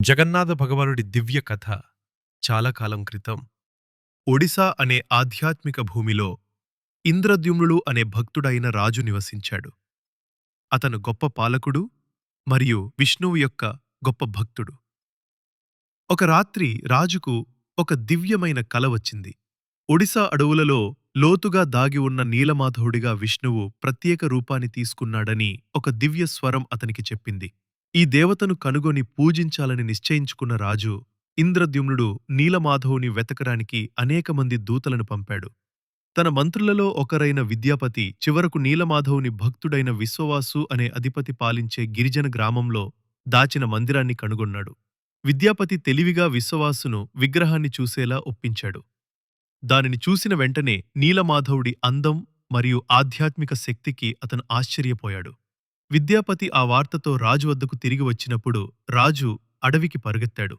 జగన్నాథ భగవానుడి దివ్య కథ చాలా కాలం క్రితం ఒడిశా అనే ఆధ్యాత్మిక భూమిలో ఇంద్రద్యుమ్నుడు అనే భక్తుడైన రాజు నివసించాడు. అతను గొప్ప పాలకుడు మరియు విష్ణువు యొక్క గొప్ప భక్తుడు. ఒక రాత్రి రాజుకు ఒక దివ్యమైన కల వచ్చింది. ఒడిశా అడవులలో లోతుగా దాగి ఉన్న నీలమాధవుడిగా విష్ణువు ప్రత్యేక రూపాన్ని తీసుకున్నాడని ఒక దివ్య స్వరం అతనికి చెప్పింది. ఈ దేవతను కనుగొని పూజించాలని నిశ్చయించుకున్న రాజు ఇంద్రద్యుమ్నుడు నీలమాధవుని వెతకడానికి అనేకమంది దూతలను పంపాడు. తన మంత్రులలో ఒకరైన విద్యాపతి చివరకు నీలమాధవుని భక్తుడైన విశ్వవాసు అనే అధిపతి పాలించే గిరిజన గ్రామంలో దాచిన మందిరాన్ని కనుగొన్నాడు. విద్యాపతి తెలివిగా విశ్వవాసును విగ్రహాన్ని చూసేలా ఒప్పించాడు. దానిని చూసిన వెంటనే నీలమాధవుడి అందం మరియు ఆధ్యాత్మిక శక్తికి అతను ఆశ్చర్యపోయాడు. విద్యాపతి ఆ వార్తతో రాజు వద్దకు తిరిగి వచ్చినప్పుడు రాజు అడవికి పరుగెత్తాడు.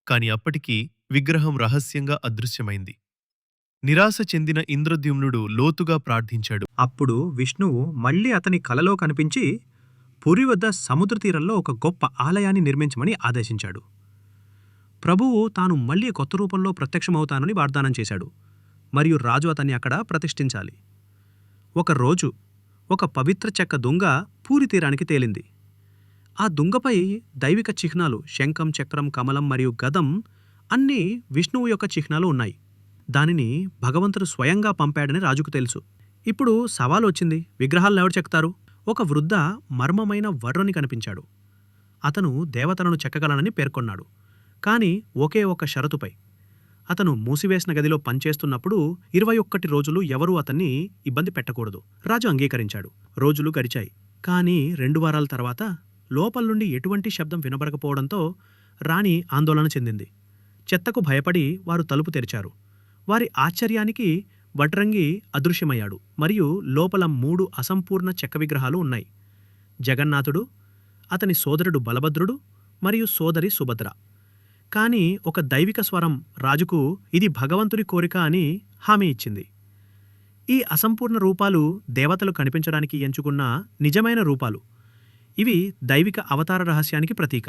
కాని అప్పటికి విగ్రహం రహస్యంగా అదృశ్యమైంది. నిరాశ చెందిన ఇంద్రద్యుమ్నుడు లోతుగా ప్రార్థించాడు. అప్పుడు విష్ణువు మళ్లీ అతని కలలో కనిపించి పురి వద్ద సముద్ర తీరంలో ఒక గొప్ప ఆలయాన్ని నిర్మించమని ఆదేశించాడు. ప్రభువు తాను మళ్లీ కొత్త రూపంలో ప్రత్యక్షమవుతానని వాగ్దానం చేశాడు మరియు రాజు అతన్ని అక్కడ ప్రతిష్ఠించాలి. ఒకరోజు ఒక పవిత్ర చెక్క దుంగ పూరి తీరానికి తేలింది. ఆ దుంగపై దైవిక చిహ్నాలు శంఖం, చక్రం, కమలం మరియు గదం అన్నీ విష్ణువు యొక్క చిహ్నాలు ఉన్నాయి. దానిని భగవంతుడు స్వయంగా పంపాడని రాజుకు తెలుసు. ఇప్పుడు సవాలు వచ్చింది. విగ్రహాలను ఎవరు చెక్తారు? ఒక వృద్ధ మర్మమైన వర్రుని కనిపించాడు. అతను దేవతలను చెక్కగలనని పేర్కొన్నాడు. కాని ఒకే ఒక షరతుపై. అతను మూసివేసిన గదిలో పనిచేస్తున్నప్పుడు 21 రోజులు ఎవరూ అతన్ని ఇబ్బంది పెట్టకూడదు. రాజు అంగీకరించాడు. రోజులు గడిచాయి. కాని 2 వారాల తర్వాత లోపల నుండి ఎటువంటి శబ్దం వినబడకపోవడంతో రాణి ఆందోళన చెందింది. చెత్తకు భయపడి వారు తలుపు తెరిచారు. వారి ఆశ్చర్యానికి వడ్రంగి అదృశ్యమయ్యాడు మరియు లోపల 3 అసంపూర్ణ చెక్క విగ్రహాలు ఉన్నాయి. జగన్నాథుడు, అతని సోదరుడు బలభద్రుడు మరియు సోదరి సుభద్ర. కాని ఒక దైవిక స్వరం రాజుకు ఇది భగవంతుడి కోరిక అని హామీ ఇచ్చింది. ఈ అసంపూర్ణ రూపాలు దేవతలు కనిపించడానికి ఎంచుకున్న నిజమైన రూపాలు. ఇవి దైవిక అవతార రహస్యానికి ప్రతీక.